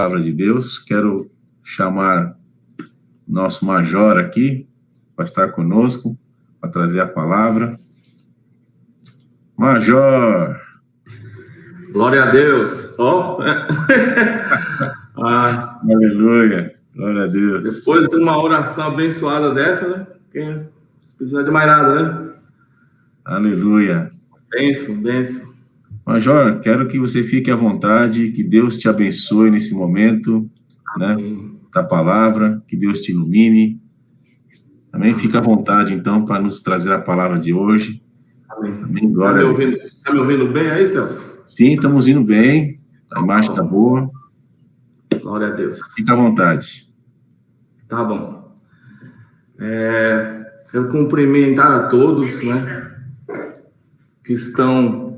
Palavra de Deus. Quero chamar nosso major aqui para estar conosco, para trazer a palavra. Major! Glória a Deus! Aleluia! Glória a Deus! Depois de uma oração abençoada dessa, né? Quem precisa de mais nada, né? Aleluia! Bênção. Major, quero que você fique à vontade, que Deus te abençoe nesse momento, né, da palavra, que Deus te ilumine. Também fica à vontade, então, para nos trazer a palavra de hoje. Amém. Glória a Deus. Está me ouvindo bem aí, Celso? Sim, estamos indo bem, a imagem está boa. Glória a Deus. Fica à vontade. Tá bom. Quero cumprimentar a todos, né, que estão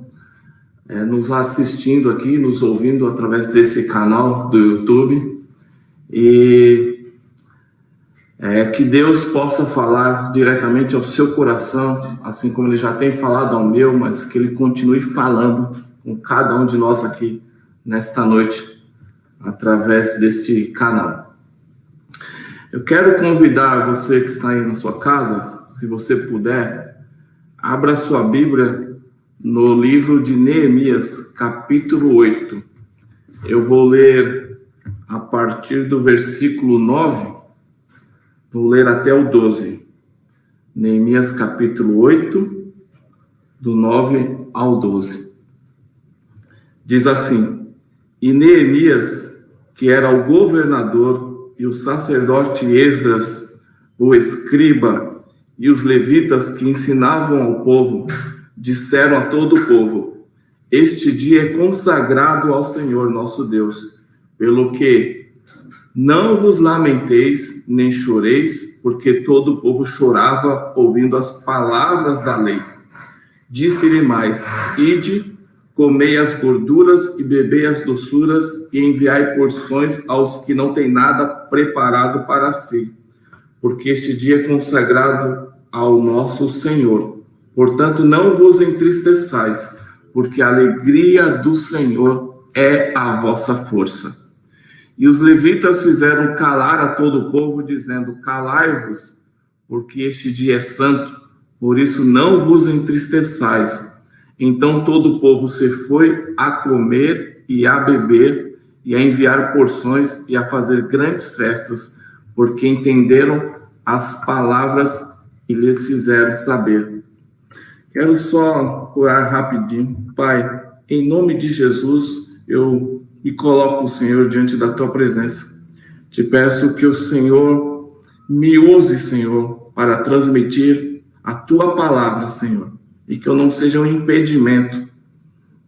nos assistindo aqui, nos ouvindo através desse canal do YouTube, e que Deus possa falar diretamente ao seu coração, assim como Ele já tem falado ao meu, mas que Ele continue falando com cada um de nós aqui nesta noite, através deste canal. Eu quero convidar você que está aí na sua casa, se você puder, abra sua Bíblia no livro de Neemias, capítulo 8. Eu vou ler a partir do versículo 9, vou ler até o 12. Neemias, capítulo 8, do 9 ao 12. Diz assim: E Neemias, que era o governador, e o sacerdote Esdras, o escriba, e os levitas que ensinavam ao povo, disseram a todo o povo: Este dia é consagrado ao Senhor nosso Deus, pelo que não vos lamenteis, nem choreis, porque todo o povo chorava ouvindo as palavras da lei. Disse-lhe mais: Ide, comei as gorduras e bebei as doçuras, e enviai porções aos que não têm nada preparado para si, porque este dia é consagrado ao nosso Senhor. Portanto, não vos entristeçais, porque a alegria do Senhor é a vossa força. E os levitas fizeram calar a todo o povo, dizendo: Calai-vos, porque este dia é santo, por isso não vos entristeçais. Então todo o povo se foi a comer e a beber, e a enviar porções e a fazer grandes festas, porque entenderam as palavras e lhes fizeram saber. Quero só orar rapidinho. Pai, em nome de Jesus, eu me coloco, Senhor, diante da Tua presença. Te peço que o Senhor me use, Senhor, para transmitir a Tua palavra, Senhor. E que eu não seja um impedimento,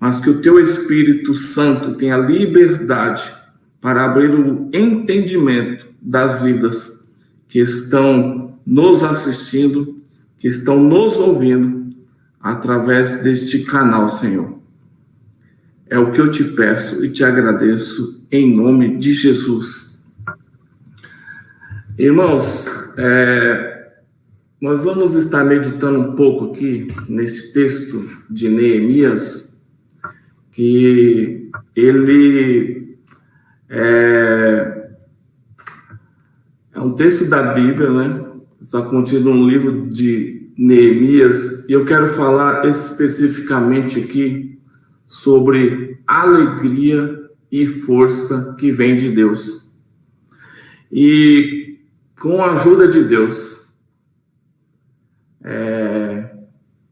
mas que o Teu Espírito Santo tenha liberdade para abrir o entendimento das vidas que estão nos assistindo, que estão nos ouvindo, através deste canal, Senhor. É o que eu te peço e te agradeço em nome de Jesus. Irmãos, nós vamos estar meditando um pouco aqui nesse texto de Neemias, que ele é um texto da Bíblia, né? Está contido no livro de Neemias, e eu quero falar especificamente aqui sobre alegria e força que vem de Deus. E com a ajuda de Deus,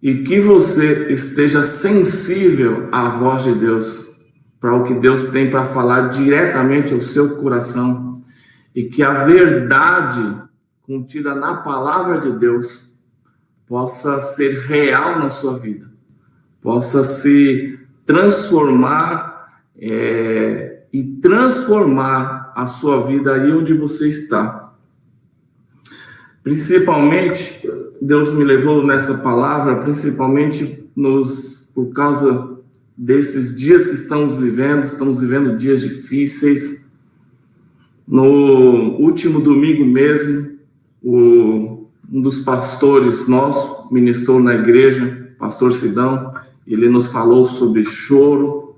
e que você esteja sensível à voz de Deus, para o que Deus tem para falar diretamente ao seu coração, e que a verdade contida na palavra de Deus possa ser real na sua vida, possa se transformar e transformar a sua vida aí onde você está. Principalmente, Deus me levou nessa palavra, principalmente por causa desses dias que estamos vivendo dias difíceis. No último domingo mesmo, um dos pastores nosso ministrou na igreja, pastor Sidão, ele nos falou sobre choro,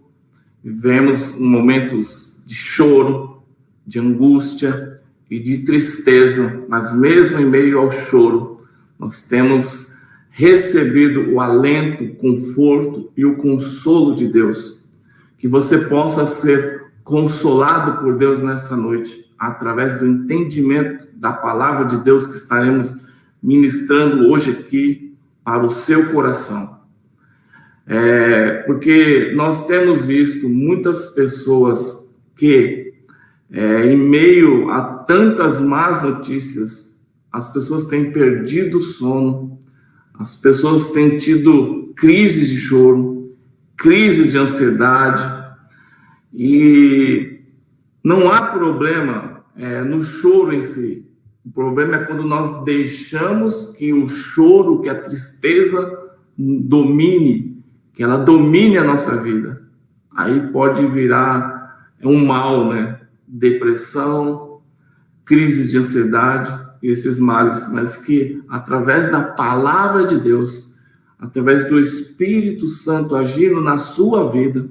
vivemos momentos de choro, de angústia e de tristeza, mas mesmo em meio ao choro, nós temos recebido o alento, o conforto e o consolo de Deus. Que você possa ser consolado por Deus nessa noite, através do entendimento da palavra de Deus que estaremos ministrando hoje aqui para o seu coração. Porque nós temos visto muitas pessoas que, em meio a tantas más notícias, as pessoas têm perdido o sono, as pessoas têm tido crises de choro, crise de ansiedade, e não há problema no choro em si. O problema é quando nós deixamos que o choro, que a tristeza domine, que ela domine a nossa vida. Aí pode virar um mal, né? Depressão, crise de ansiedade, esses males, mas que através da palavra de Deus, através do Espírito Santo agindo na sua vida,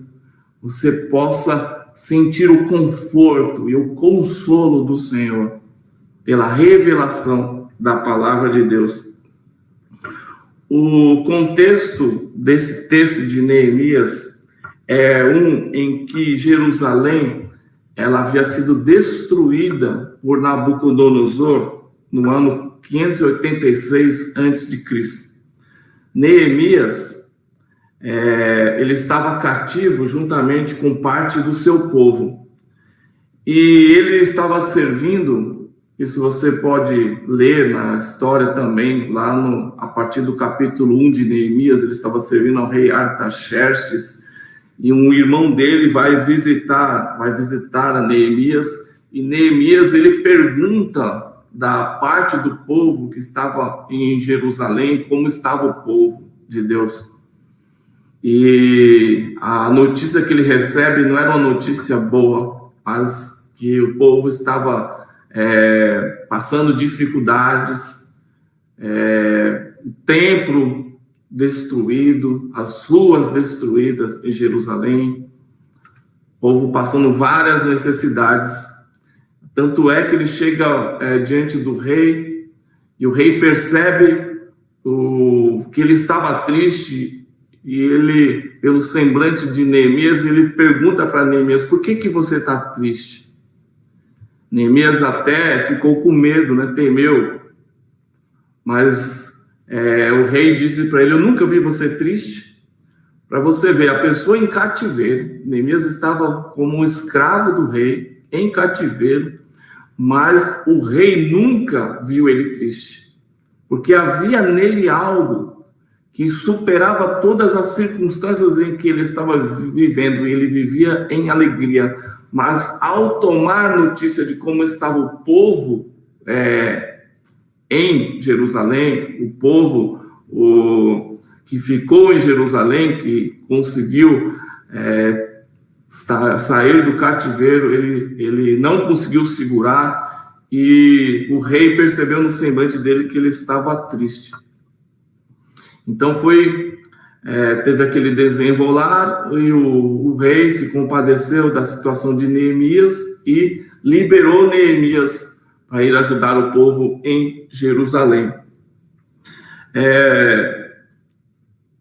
você possa sentir o conforto e o consolo do Senhor pela revelação da palavra de Deus. O contexto desse texto de Neemias é um em que Jerusalém ela havia sido destruída por Nabucodonosor no ano 586 a.C. Neemias, ele estava cativo juntamente com parte do seu povo. E ele estava servindo, isso você pode ler na história também, lá a partir do capítulo 1 de Neemias, ele estava servindo ao rei Artaxerxes, e um irmão dele vai visitar a Neemias, e Neemias ele pergunta da parte do povo que estava em Jerusalém, como estava o povo de Deus. E a notícia que ele recebe não era uma notícia boa, mas que o povo estava passando dificuldades, o templo destruído, as ruas destruídas em Jerusalém, o povo passando várias necessidades. Tanto é que ele chega diante do rei, e o rei percebe que ele estava triste, e ele, pelo semblante de Neemias, ele pergunta para Neemias: por que você está triste? Neemias até ficou com medo, né? Temeu, mas o rei disse para ele: eu nunca vi você triste. Para você ver, a pessoa em cativeiro, Neemias estava como um escravo do rei, em cativeiro, mas o rei nunca viu ele triste, porque havia nele algo que superava todas as circunstâncias em que ele estava vivendo, e ele vivia em alegria. Mas ao tomar notícia de como estava o povo em Jerusalém, o povo que ficou em Jerusalém, que conseguiu sair do cativeiro, ele não conseguiu segurar, e o rei percebeu no semblante dele que ele estava triste. Então teve aquele desenrolar, e o rei se compadeceu da situação de Neemias e liberou Neemias para ir ajudar o povo em Jerusalém.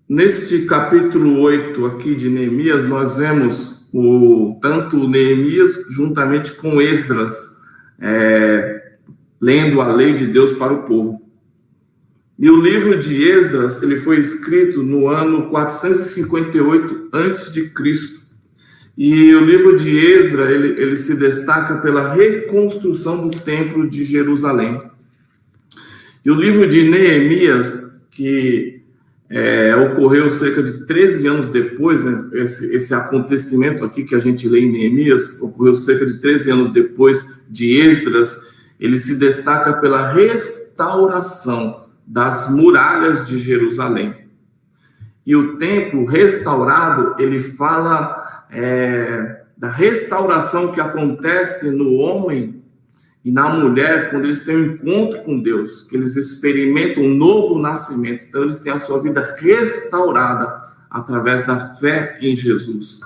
Neste capítulo 8 aqui de Neemias, nós vemos tanto Neemias juntamente com Esdras, lendo a lei de Deus para o povo. E o livro de Esdras, ele foi escrito no ano 458 a.C. E o livro de Esdras, ele se destaca pela reconstrução do templo de Jerusalém. E o livro de Neemias, que ocorreu cerca de 13 anos depois, né, esse acontecimento aqui que a gente lê em Neemias, ocorreu cerca de 13 anos depois de Esdras, ele se destaca pela restauração das muralhas de Jerusalém. E o templo restaurado, ele fala da restauração que acontece no homem e na mulher quando eles têm um encontro com Deus, que eles experimentam um novo nascimento. Então eles têm a sua vida restaurada através da fé em Jesus.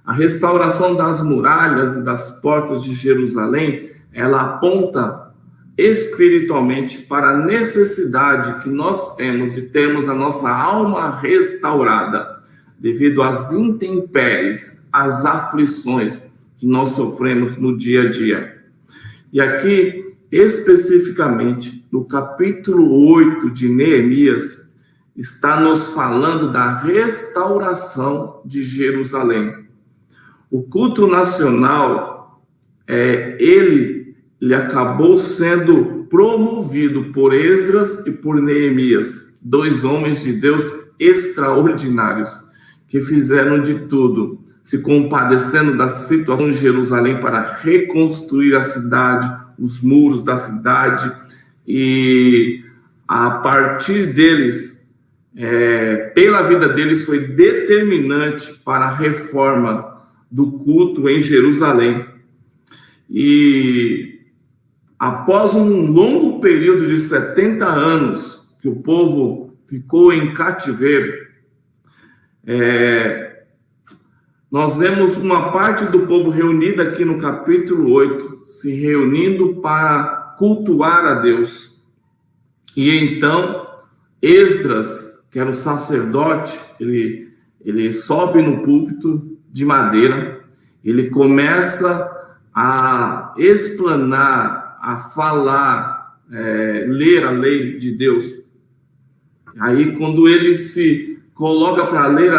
A restauração das muralhas e das portas de Jerusalém, ela aponta espiritualmente para a necessidade que nós temos de termos a nossa alma restaurada, devido às intempéries, às aflições que nós sofremos no dia a dia. E aqui, especificamente, no capítulo 8 de Neemias, está nos falando da restauração de Jerusalém. O culto nacional, ele acabou sendo promovido por Esdras e por Neemias, dois homens de Deus extraordinários, que fizeram de tudo, se compadecendo da situação de Jerusalém para reconstruir a cidade, os muros da cidade, e a partir deles, pela vida deles, foi determinante para a reforma do culto em Jerusalém. E após um longo período de 70 anos que o povo ficou em cativeiro, nós vemos uma parte do povo reunida aqui no capítulo 8, se reunindo para cultuar a Deus. E então, Esdras, que era o sacerdote, ele sobe no púlpito de madeira, ele começa a explanar, a falar, ler a lei de Deus. Aí, quando ele se coloca para ler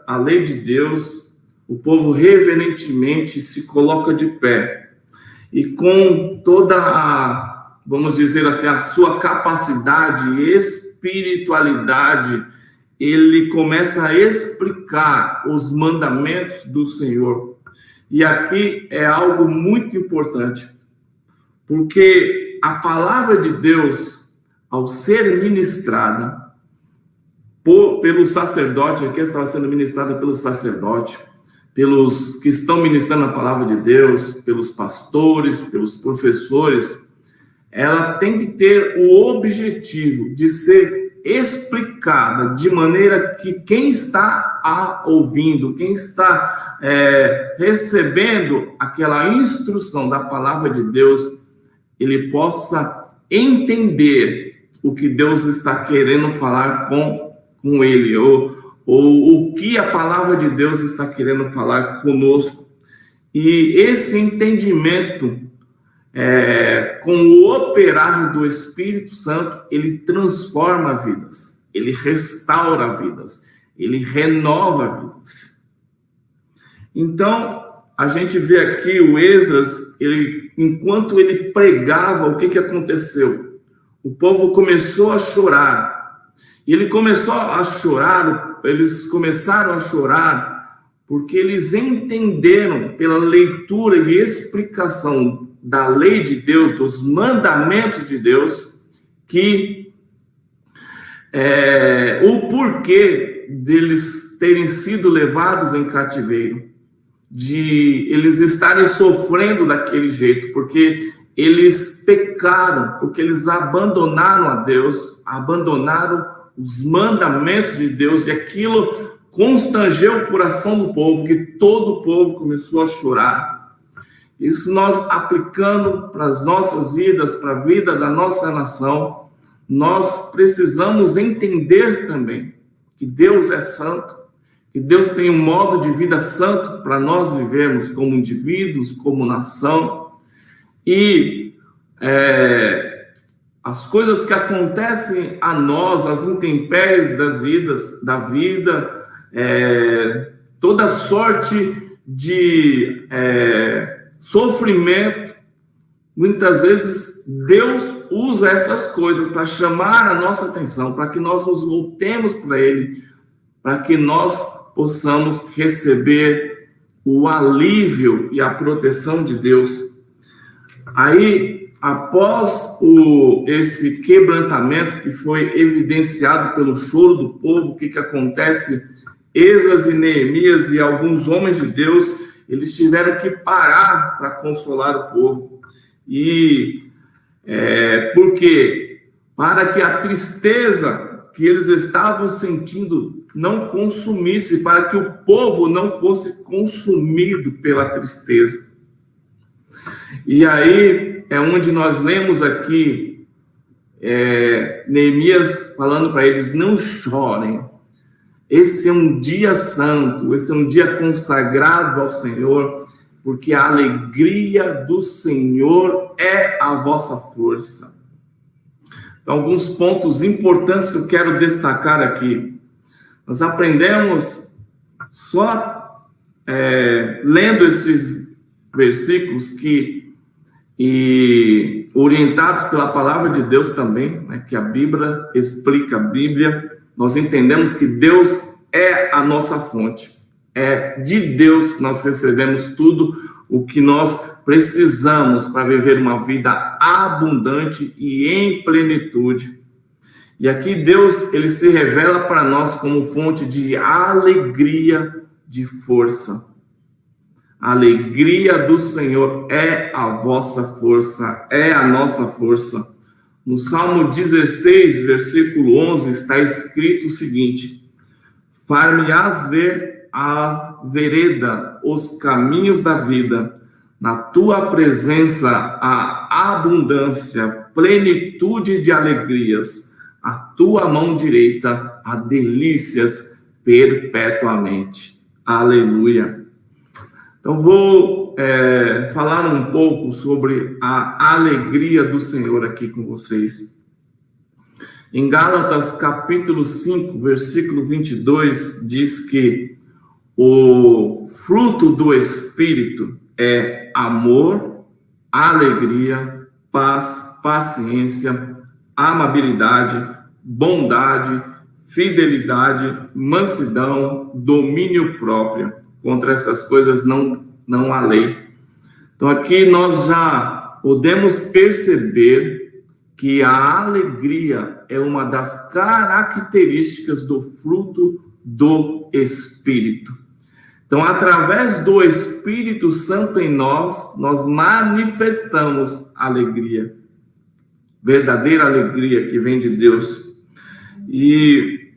a lei de Deus, o povo reverentemente se coloca de pé. E com toda a, vamos dizer assim, a sua capacidade e espiritualidade, ele começa a explicar os mandamentos do Senhor. E aqui é algo muito importante, porque a palavra de Deus, ao ser ministrada pelo sacerdote, aqui estava sendo ministrada pelo sacerdote, pelos que estão ministrando a palavra de Deus, pelos pastores, pelos professores, ela tem que ter o objetivo de ser explicada de maneira que quem está ouvindo, quem está recebendo aquela instrução da palavra de Deus, ele possa entender o que Deus está querendo falar com ele, ou o que a palavra de Deus está querendo falar conosco. E esse entendimento, com o operar do Espírito Santo, ele transforma vidas, ele restaura vidas, ele renova vidas. Então, a gente vê aqui o Esdras, enquanto ele pregava, o que aconteceu? O povo começou a chorar. E eles começaram a chorar porque eles entenderam pela leitura e explicação da lei de Deus, dos mandamentos de Deus, que o porquê deles terem sido levados em cativeiro, de eles estarem sofrendo daquele jeito, porque eles pecaram, porque eles abandonaram a Deus, abandonaram os mandamentos de Deus, e aquilo constrangeu o coração do povo, que todo o povo começou a chorar. Isso nós aplicando para as nossas vidas, para a vida da nossa nação, nós precisamos entender também que Deus é santo, que Deus tem um modo de vida santo para nós vivermos como indivíduos, como nação, e as coisas que acontecem a nós, as intempéries da vida, toda sorte de sofrimento, muitas vezes Deus usa essas coisas para chamar a nossa atenção, para que nós nos voltemos para Ele, para que nós possamos receber o alívio e a proteção de Deus. Aí, após esse quebrantamento que foi evidenciado pelo choro do povo, o que acontece? Esdras e Neemias e alguns homens de Deus, eles tiveram que parar para consolar o povo. E porque para que a tristeza que eles estavam sentindo não consumisse, para que o povo não fosse consumido pela tristeza. E aí é onde nós lemos aqui Neemias falando para eles: não chorem, esse é um dia santo, esse é um dia consagrado ao Senhor, porque a alegria do Senhor é a vossa força. Então, alguns pontos importantes que eu quero destacar aqui. Nós aprendemos só lendo esses versículos e orientados pela palavra de Deus também, né, que a Bíblia explica a Bíblia, nós entendemos que Deus é a nossa fonte. É de Deus que nós recebemos tudo o que nós precisamos para viver uma vida abundante e em plenitude. E aqui Deus, ele se revela para nós como fonte de alegria, de força. A alegria do Senhor é a vossa força, é a nossa força. No Salmo 16, versículo 11, está escrito o seguinte: far-me-ás ver a vereda, os caminhos da vida, na tua presença a abundância, plenitude de alegrias, a tua mão direita há delícias perpetuamente. Aleluia. Então vou falar um pouco sobre a alegria do Senhor aqui com vocês. Em Gálatas capítulo 5, versículo 22, diz que o fruto do Espírito é amor, alegria, paz, paciência, amabilidade, bondade, fidelidade, mansidão, domínio próprio. Contra essas coisas não há lei. Então aqui nós já podemos perceber que a alegria é uma das características do fruto do Espírito. Então, através do Espírito Santo em nós manifestamos alegria, verdadeira alegria que vem de Deus. E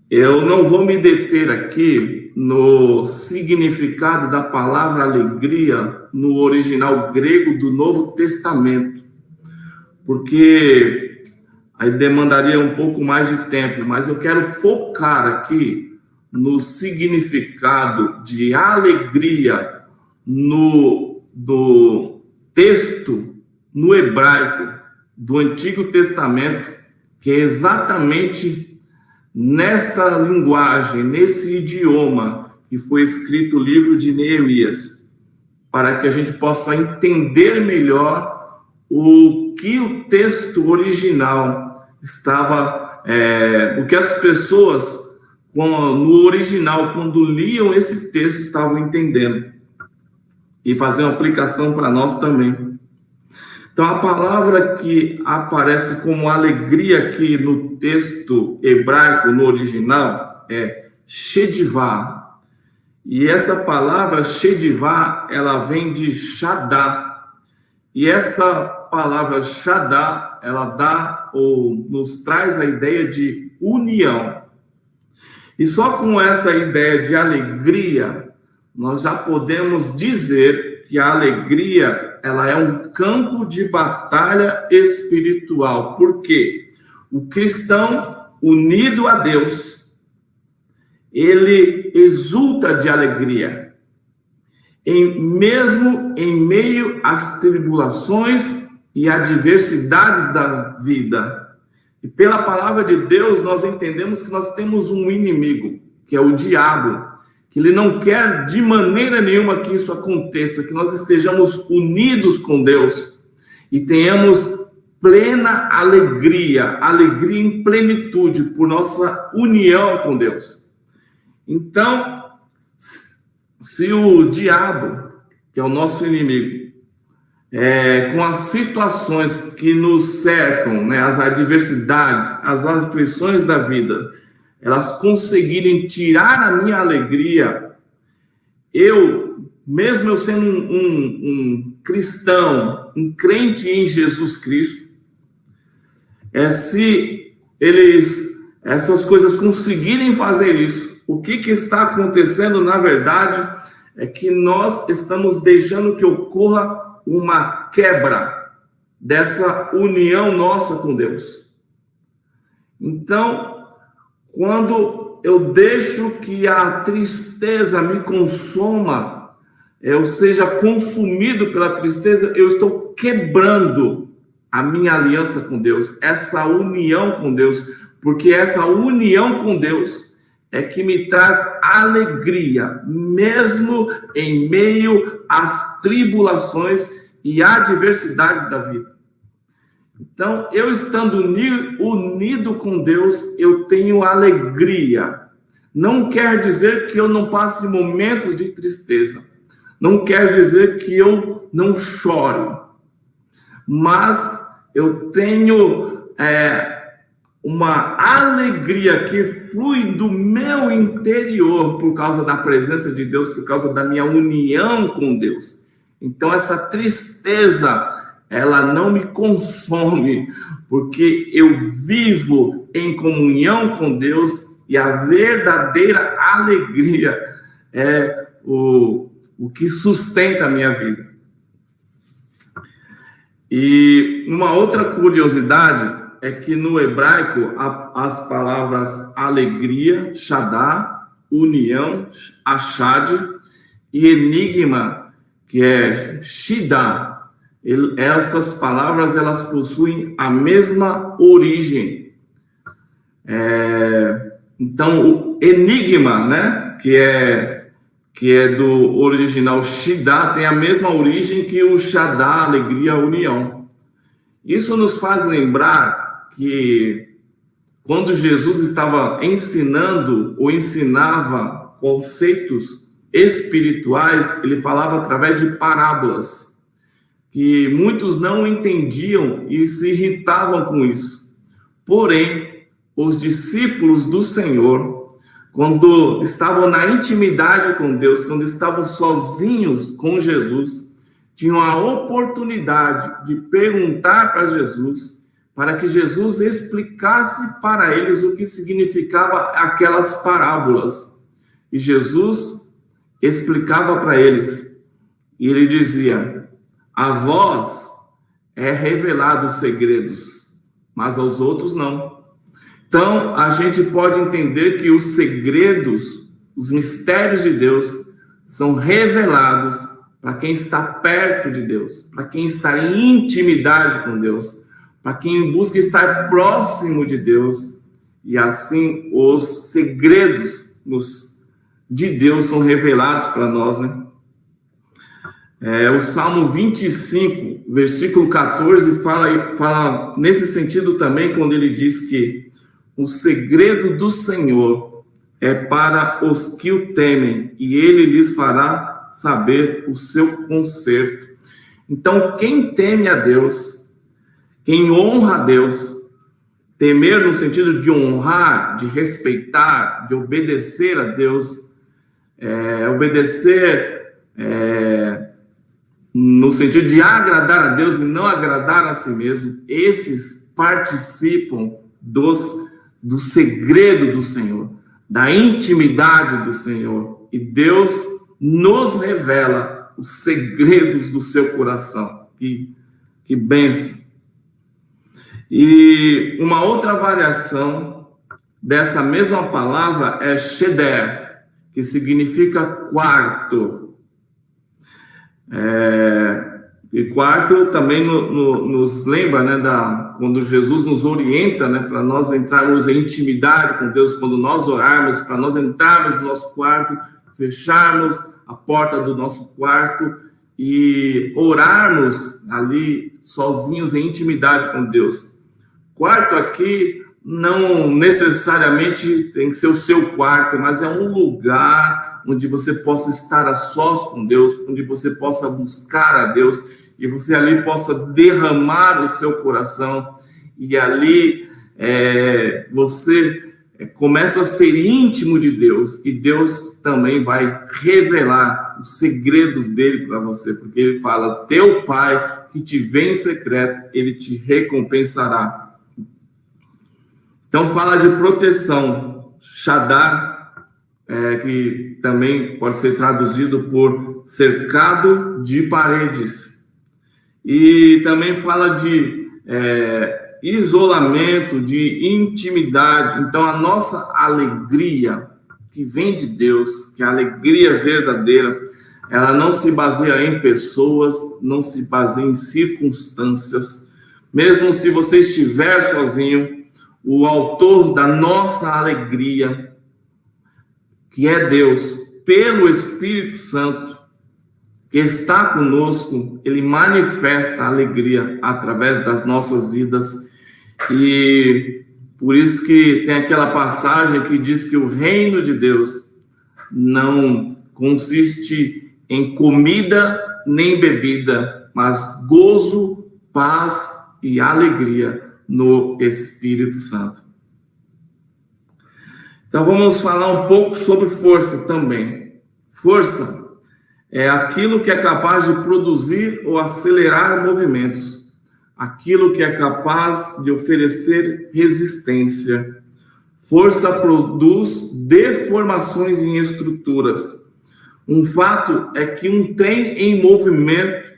eu não vou me deter aqui no significado da palavra alegria no original grego do Novo Testamento, porque aí demandaria um pouco mais de tempo, mas eu quero focar aqui no significado de alegria do texto no hebraico do Antigo Testamento, que é exatamente nesta linguagem, nesse idioma que foi escrito o livro de Neemias, para que a gente possa entender melhor o que o texto original estava, o que as pessoas no original, quando liam esse texto, estavam entendendo, e fazer uma aplicação para nós também. Então, a palavra que aparece como alegria aqui no texto hebraico, no original, é shedivá. E essa palavra shedivá, ela vem de Shadá. E essa palavra Shadá, ela dá ou nos traz a ideia de união. E só com essa ideia de alegria, nós já podemos dizer que a alegria, ela é um campo de batalha espiritual. Por quê? O cristão unido a Deus, ele exulta de alegria, mesmo em meio às tribulações e adversidades da vida. E pela palavra de Deus, nós entendemos que nós temos um inimigo, que é o diabo, que ele não quer de maneira nenhuma que isso aconteça, que nós estejamos unidos com Deus e tenhamos plena alegria, alegria em plenitude por nossa união com Deus. Então, se o diabo, que é o nosso inimigo, com as situações que nos cercam, né, as adversidades, as aflições da vida, elas conseguirem tirar a minha alegria, mesmo eu sendo um cristão, um crente em Jesus Cristo, se eles essas coisas conseguirem fazer isso, o que está acontecendo, na verdade, é que nós estamos deixando que ocorra uma quebra dessa união nossa com Deus. Então, quando eu deixo que a tristeza me consuma, eu seja consumido pela tristeza, eu estou quebrando a minha aliança com Deus, essa união com Deus, porque essa união com Deus é que me traz alegria, mesmo em meio às tribulações e adversidades da vida. Então, eu estando unido com Deus, eu tenho alegria. Não quer dizer que eu não passe momentos de tristeza. Não quer dizer que eu não chore. Mas eu tenho uma alegria que flui do meu interior por causa da presença de Deus, por causa da minha união com Deus. Então, essa tristeza, ela não me consome, porque eu vivo em comunhão com Deus e a verdadeira alegria é o que sustenta a minha vida. E uma outra curiosidade é que no hebraico as palavras alegria, shadá, união, achad, e enigma, que é shidá, essas palavras elas possuem a mesma origem. Então, o enigma, né, que é do original shidá, tem a mesma origem que o shadá, alegria, união. Isso nos faz lembrar que quando Jesus estava ensinando ou ensinava conceitos espirituais, ele falava através de parábolas, que muitos não entendiam e se irritavam com isso. Porém, os discípulos do Senhor, quando estavam na intimidade com Deus, quando estavam sozinhos com Jesus, tinham a oportunidade de perguntar para Jesus, para que Jesus explicasse para eles o que significava aquelas parábolas. E Jesus explicava para eles, e ele dizia: a vós é revelado os segredos, mas aos outros não. Então, a gente pode entender que os segredos, os mistérios de Deus, são revelados para quem está perto de Deus, para quem está em intimidade com Deus, para quem busca estar próximo de Deus, e assim os segredos de Deus são revelados para nós, né? O Salmo 25, versículo 14, fala nesse sentido também, quando ele diz que o segredo do Senhor é para os que o temem, e ele lhes fará saber o seu conserto. Então, quem teme a Deus, quem honra a Deus, temer no sentido de honrar, de respeitar, de obedecer a Deus, no sentido de agradar a Deus e não agradar a si mesmo, esses participam do segredo do Senhor, da intimidade do Senhor, e Deus nos revela os segredos do seu coração. Que bênção! E uma outra variação dessa mesma palavra é sheder, que significa quarto. E quarto também nos lembra, né, quando Jesus nos orienta, né, para nós entrarmos em intimidade com Deus, quando nós orarmos, para nós entrarmos no nosso quarto, fecharmos a porta do nosso quarto e orarmos ali sozinhos em intimidade com Deus. Quarto aqui não necessariamente tem que ser o seu quarto, mas é um lugar onde você possa estar a sós com Deus, onde você possa buscar a Deus e você ali possa derramar o seu coração, e ali você começa a ser íntimo de Deus, e Deus também vai revelar os segredos dele para você, porque ele fala: teu Pai que te vê em secreto, ele te recompensará. Então fala de proteção, Shaddai, que também pode ser traduzido por cercado de paredes. E também fala de isolamento, de intimidade. Então a nossa alegria que vem de Deus, que é a alegria verdadeira, ela não se baseia em pessoas, não se baseia em circunstâncias. Mesmo se você estiver sozinho, o autor da nossa alegria, que é Deus, pelo Espírito Santo, que está conosco, ele manifesta a alegria através das nossas vidas. E por isso que tem aquela passagem que diz que o reino de Deus não consiste em comida nem bebida, mas gozo, paz e alegria no Espírito Santo. Então vamos falar um pouco sobre força também. Força é aquilo que é capaz de produzir ou acelerar movimentos, aquilo que é capaz de oferecer resistência. Força produz deformações em estruturas. Um fato é que um trem em movimento,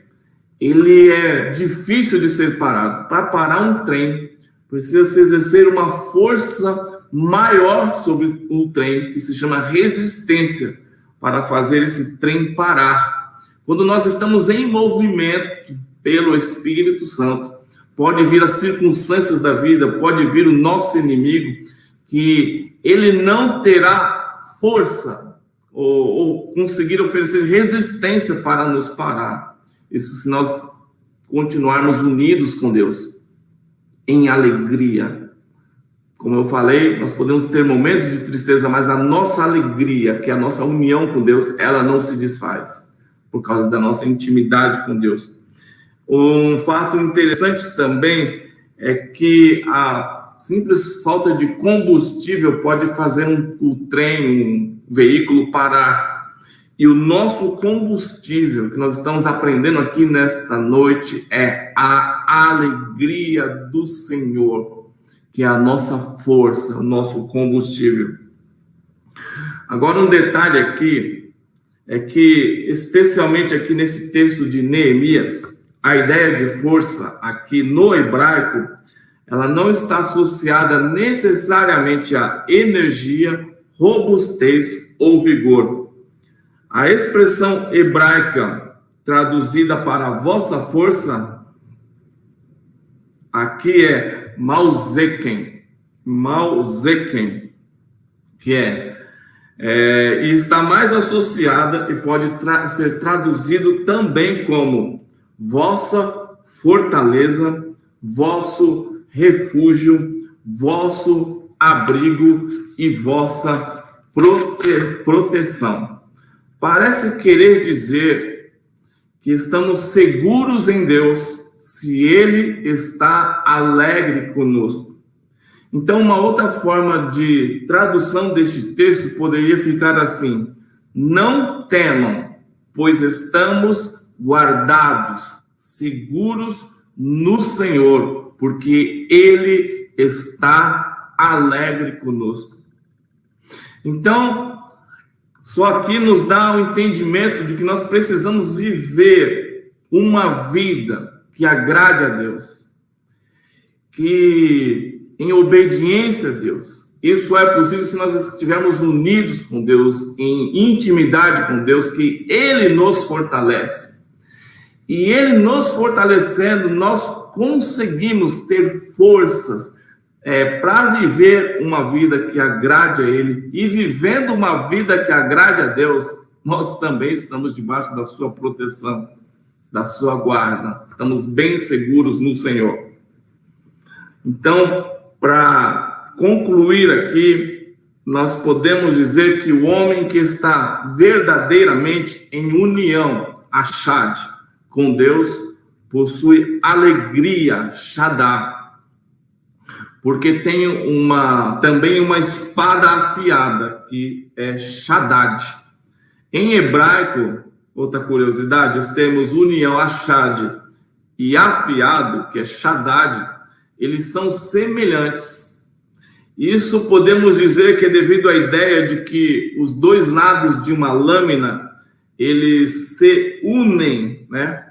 ele é difícil de ser parado. Para parar um trem, precisa se exercer uma força maior sobre o trem, que se chama resistência, para fazer esse trem parar. Quando nós estamos em movimento pelo Espírito Santo, pode vir as circunstâncias da vida, pode vir o nosso inimigo, que ele não terá força ou conseguir oferecer resistência para nos parar. Isso se nós continuarmos unidos com Deus, em alegria. Como eu falei, nós podemos ter momentos de tristeza, mas a nossa alegria, que é a nossa união com Deus, ela não se desfaz, por causa da nossa intimidade com Deus. Um fato interessante também é que a simples falta de combustível pode fazer um trem, um veículo parar. E o nosso combustível, que nós estamos aprendendo aqui nesta noite, é a alegria do Senhor, que é a nossa força, o nosso combustível. Agora, um detalhe aqui, é que, especialmente aqui nesse texto de Neemias, a ideia de força aqui no hebraico, ela não está associada necessariamente a energia, robustez ou vigor. A expressão hebraica traduzida para a vossa força, aqui é Mauzeken, que e está mais associada e pode ser traduzido também como vossa fortaleza, vosso refúgio, vosso abrigo e vossa proteção. Parece querer dizer que estamos seguros em Deus se Ele está alegre conosco. Então, uma outra forma de tradução deste texto poderia ficar assim: não temam, pois estamos guardados, seguros no Senhor, porque Ele está alegre conosco. Então, só aqui nos dá o entendimento de que nós precisamos viver uma vida que agrade a Deus, que em obediência a Deus. Isso é possível se nós estivermos unidos com Deus, em intimidade com Deus, que Ele nos fortalece. E Ele nos fortalecendo, nós conseguimos ter forças para viver uma vida que agrade a Ele. E vivendo uma vida que agrade a Deus, nós também estamos debaixo da sua proteção, da sua guarda. Estamos bem seguros no Senhor. Então, para concluir aqui, nós podemos dizer que o homem que está verdadeiramente em união, achad, com Deus, possui alegria, Shaddai, porque tem também uma espada afiada, que é Shaddad. Em hebraico, outra curiosidade, os termos união, achad, e afiado, que é Shaddad, eles são semelhantes. Isso podemos dizer que é devido à ideia de que os dois lados de uma lâmina, eles se unem, né,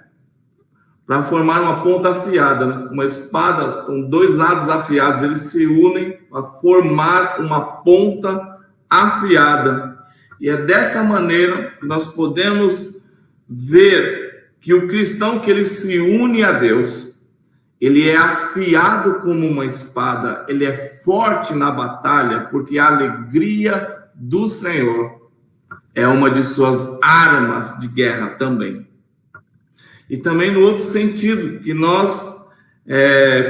para formar uma ponta afiada, né? Uma espada com dois lados afiados, eles se unem para formar uma ponta afiada. E é dessa maneira que nós podemos ver que o cristão que ele se une a Deus, ele é afiado como uma espada, ele é forte na batalha, porque a alegria do Senhor é uma de suas armas de guerra também. E também no outro sentido, que nós,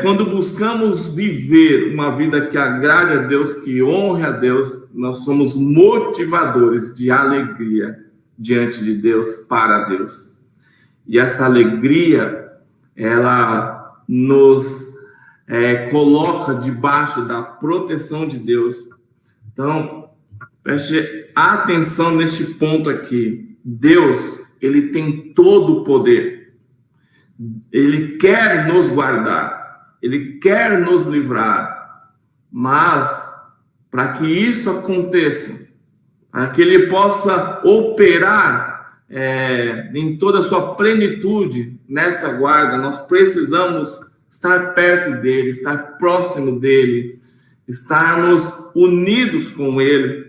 quando buscamos viver uma vida que agrade a Deus, que honre a Deus, nós somos motivadores de alegria diante de Deus, para Deus. E essa alegria, ela nos coloca debaixo da proteção de Deus. Então, preste atenção neste ponto aqui. Deus, ele tem todo o poder. Ele quer nos guardar, ele quer nos livrar, mas para que isso aconteça, para que ele possa operar em toda a sua plenitude nessa guarda, nós precisamos estar perto dele, estar próximo dele, estarmos unidos com ele.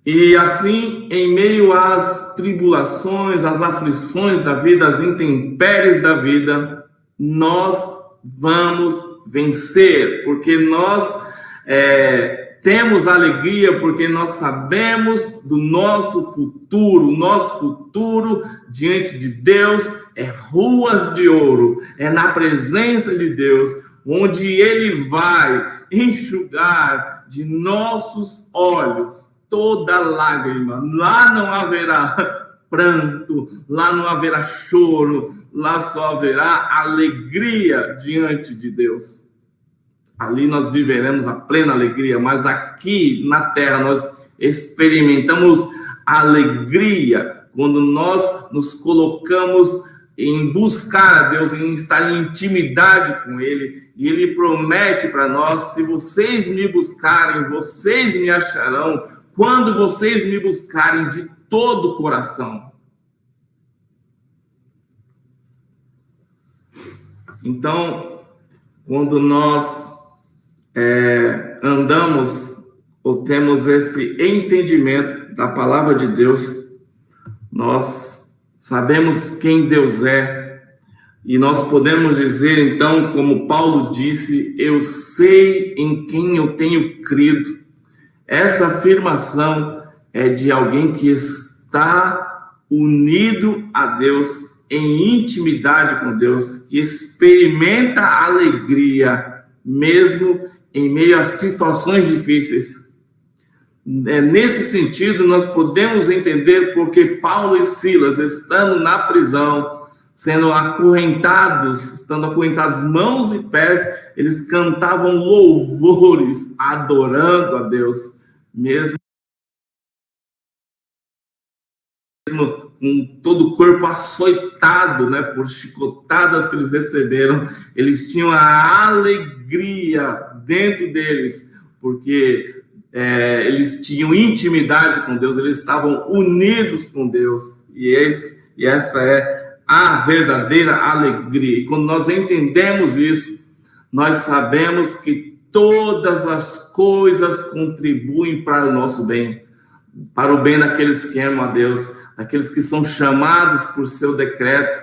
E assim, em meio às tribulações, às aflições da vida, às intempéries da vida, nós vamos vencer, porque nós temos alegria, porque nós sabemos do nosso futuro. O nosso futuro diante de Deus é ruas de ouro, é na presença de Deus, onde Ele vai enxugar de nossos olhos toda lágrima. Lá não haverá pranto, lá não haverá choro, lá só haverá alegria diante de Deus. Ali nós viveremos a plena alegria, mas aqui na terra nós experimentamos alegria quando nós nos colocamos em buscar a Deus, em estar em intimidade com Ele, e Ele promete para nós: se vocês me buscarem, vocês me acharão, quando vocês me buscarem de todo o coração. Então, quando nós andamos ou temos esse entendimento da palavra de Deus, nós sabemos quem Deus é, e nós podemos dizer, então, como Paulo disse: eu sei em quem eu tenho crido. Essa afirmação é de alguém que está unido a Deus, em intimidade com Deus, que experimenta a alegria, mesmo em meio a situações difíceis. Nesse sentido, nós podemos entender porque Paulo e Silas, estando na prisão, estando acorrentados mãos e pés, eles cantavam louvores, adorando a Deus, mesmo com todo o corpo açoitado, né, por chicotadas que eles receberam. Eles tinham a alegria dentro deles, porque eles tinham intimidade com Deus, eles estavam unidos com Deus, e essa é a verdadeira alegria. E quando nós entendemos isso, nós sabemos que todas as coisas contribuem para o nosso bem, para o bem daqueles que amam a Deus, daqueles que são chamados por seu decreto.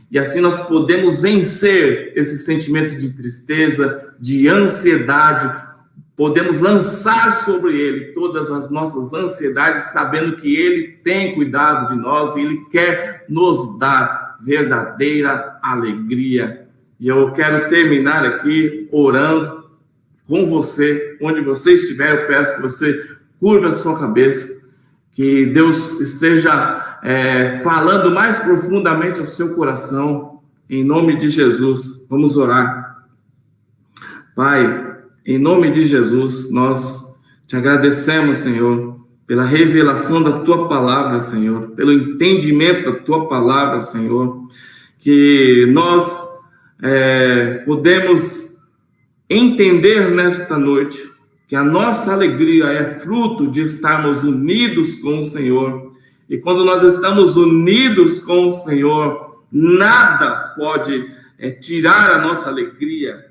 E assim nós podemos vencer esses sentimentos de tristeza, de ansiedade. Podemos lançar sobre Ele todas as nossas ansiedades, sabendo que Ele tem cuidado de nós e Ele quer nos dar verdadeira alegria. E eu quero terminar aqui orando com você, onde você estiver. Eu peço que você curva a sua cabeça, que Deus esteja falando mais profundamente ao seu coração, em nome de Jesus. Vamos orar. Pai, em nome de Jesus, nós te agradecemos, Senhor, pela revelação da Tua palavra, Senhor, pelo entendimento da Tua palavra, Senhor, que nós podemos entender nesta noite que a nossa alegria é fruto de estarmos unidos com o Senhor. E quando nós estamos unidos com o Senhor, nada pode tirar a nossa alegria.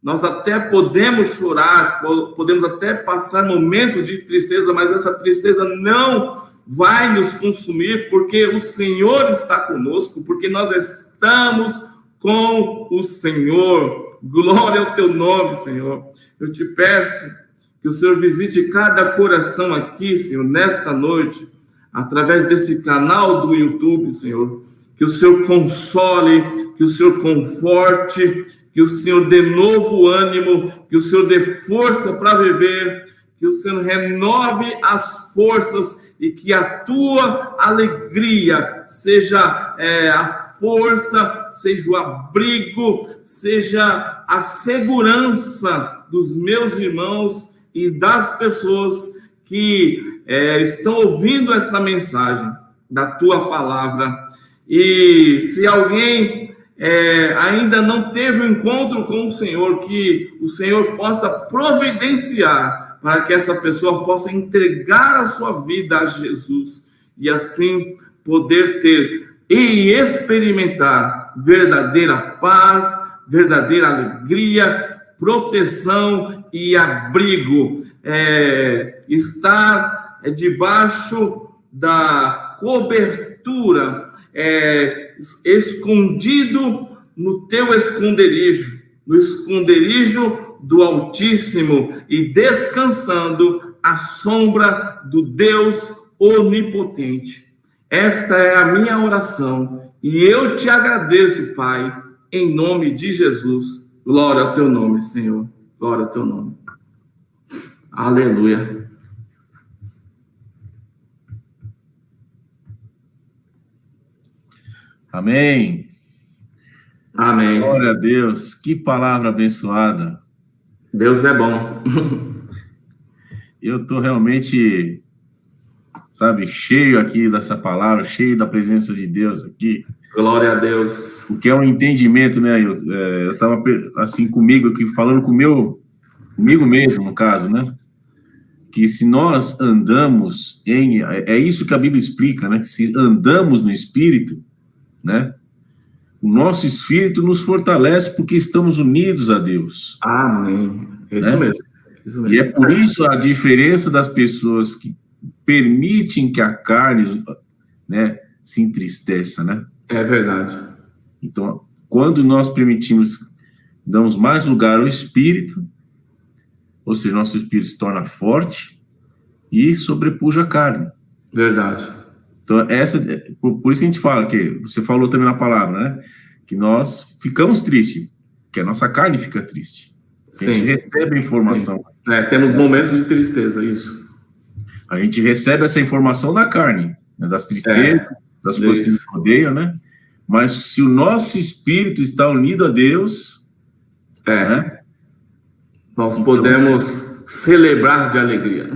Nós até podemos chorar, podemos até passar momentos de tristeza, mas essa tristeza não vai nos consumir, porque o Senhor está conosco, porque nós estamos com o Senhor. Glória ao teu nome, Senhor. Eu te peço que o Senhor visite cada coração aqui, Senhor, nesta noite, através desse canal do YouTube, Senhor. Que o Senhor console, que o Senhor conforte, que o Senhor dê novo ânimo, que o Senhor dê força para viver, que o Senhor renove as forças e que a tua alegria seja a força, seja o abrigo, seja a segurança dos meus irmãos e das pessoas que estão ouvindo esta mensagem da tua palavra. E se alguém ainda não teve um encontro com o Senhor, que o Senhor possa providenciar para que essa pessoa possa entregar a sua vida a Jesus e assim poder ter e experimentar verdadeira paz, verdadeira alegria, proteção e abrigo, estar debaixo da cobertura, escondido no teu esconderijo, no esconderijo do Altíssimo e descansando à sombra do Deus onipotente. Esta é a minha oração e eu te agradeço, Pai, em nome de Jesus. Glória ao teu nome, Senhor. Glória ao teu nome. Aleluia. Amém. Amém. Glória a Deus. Que palavra abençoada. Deus é bom. Eu estou realmente, cheio aqui dessa palavra, cheio da presença de Deus aqui. Glória a Deus. Porque é um entendimento, né? Eu estava assim comigo aqui, falando comigo mesmo, no caso, né? Que se nós andamos é isso que a Bíblia explica, né? Que se andamos no Espírito, né? O nosso Espírito nos fortalece porque estamos unidos a Deus. Amém. Isso mesmo. Isso mesmo. E é por isso a diferença das pessoas que permitem que a carne, né, se entristeça, né? É verdade. Então, quando nós damos mais lugar ao Espírito, ou seja, nosso Espírito se torna forte e sobrepuja a carne. Verdade. Então, por isso a gente fala, que você falou também na palavra, né? Que nós ficamos tristes, que a nossa carne fica triste. A gente recebe a informação. Temos momentos de tristeza, isso. A gente recebe essa informação da carne, né? Das tristezas, das coisas que nos rodeiam, né? Mas se o nosso espírito está unido a Deus, né? Nós podemos celebrar de alegria.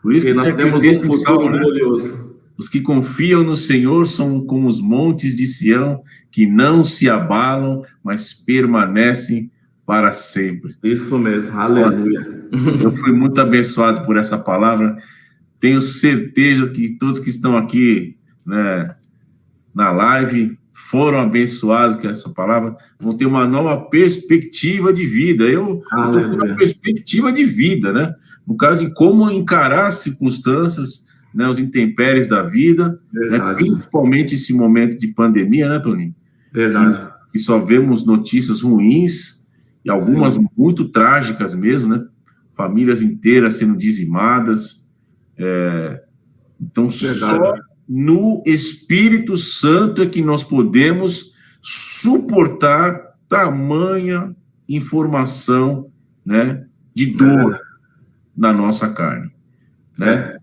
Por isso que nós temos um futuro glorioso. Os que confiam no Senhor são como os montes de Sião, que não se abalam, mas permanecem para sempre. Isso mesmo, aleluia. Eu fui muito abençoado por essa palavra. Tenho certeza que todos que estão aqui, né, na live foram abençoados com essa palavra, vão ter uma nova perspectiva de vida. Eu tenho uma perspectiva de vida, né? No caso de como encarar as circunstâncias, né, os intempéries da vida, né, principalmente esse momento de pandemia, né, Toninho? Verdade. Que só vemos notícias ruins e algumas muito trágicas mesmo, né? Famílias inteiras sendo dizimadas. Então, só no Espírito Santo é que nós podemos suportar tamanha informação, né, de dor na nossa carne, né?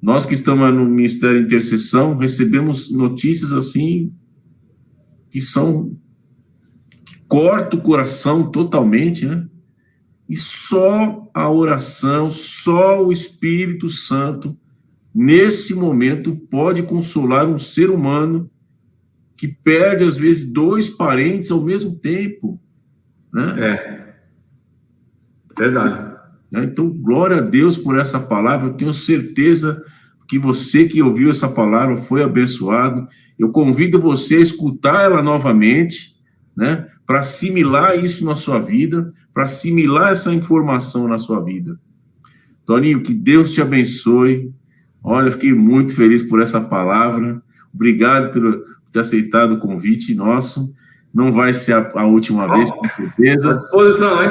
Nós que estamos no Ministério de Intercessão, recebemos notícias assim, que cortam o coração totalmente, né? E só a oração, só o Espírito Santo, nesse momento, pode consolar um ser humano que perde, às vezes, 2 parentes ao mesmo tempo, né? Verdade. Então, glória a Deus por essa palavra. Eu tenho certeza que você que ouviu essa palavra foi abençoado. Eu convido você a escutar ela novamente, né? Para assimilar isso na sua vida, para assimilar essa informação na sua vida. Toninho, que Deus te abençoe. Olha, eu fiquei muito feliz por essa palavra. Obrigado por ter aceitado o convite nosso. Não vai ser a última vez, com certeza. À disposição, hein?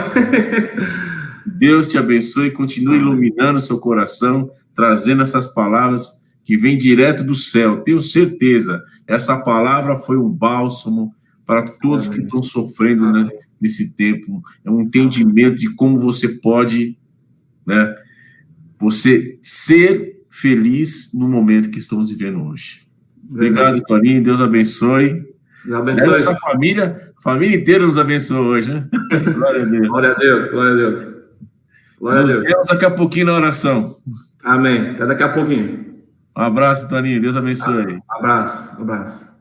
Deus te abençoe, continue iluminando seu coração, trazendo essas palavras que vêm direto do céu. Tenho certeza, essa palavra foi um bálsamo para todos que estão sofrendo, né, nesse tempo. É um entendimento de como você pode, né, você ser feliz no momento que estamos vivendo hoje. Obrigado, Toninho. Deus abençoe. Deus abençoe. Essa família inteira nos abençoa hoje, né? Glória a Deus. Glória a Deus, glória a Deus. Glória a Deus. Nos vemos daqui a pouquinho na oração. Amém. Até daqui a pouquinho. Um abraço, Toninho. Deus abençoe. Um abraço, um abraço.